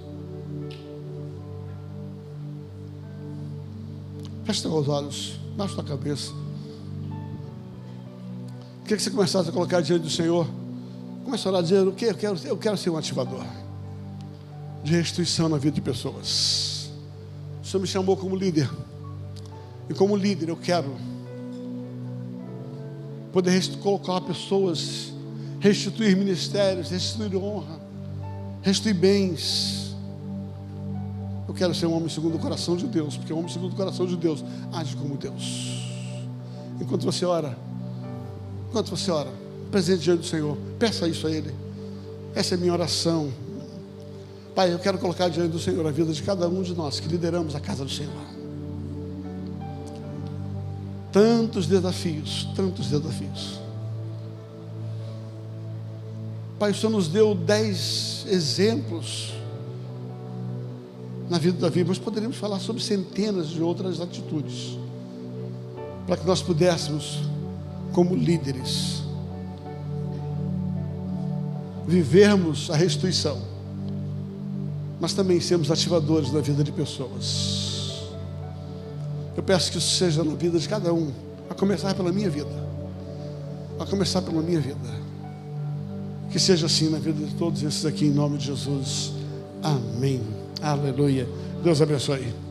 Feche os olhos, baixa sua cabeça. Queria que você começasse a colocar diante do Senhor. Comece a orar dizendo, o que? Eu quero ser um ativador de restituição na vida de pessoas. O Senhor me chamou como líder. E como líder eu quero poder colocar pessoas restituir ministérios, restituir honra, restituir bens. Eu quero ser um homem segundo o coração de Deus, porque um homem segundo o coração de Deus age como Deus. Enquanto você ora, presente diante do Senhor, peça isso a Ele. Essa é a minha oração. Pai, eu quero colocar diante do Senhor a vida de cada um de nós que lideramos a casa do Senhor. Tantos desafios, tantos desafios. Pai, o Senhor nos deu 10 exemplos na vida de Davi, mas poderíamos falar sobre centenas de outras atitudes, para que nós pudéssemos, como líderes, vivermos a restituição, mas também sermos ativadores na vida de pessoas. Eu peço que isso seja na vida de cada um, a começar pela minha vida, que seja assim na vida de todos esses aqui, em nome de Jesus, amém, aleluia. Deus abençoe.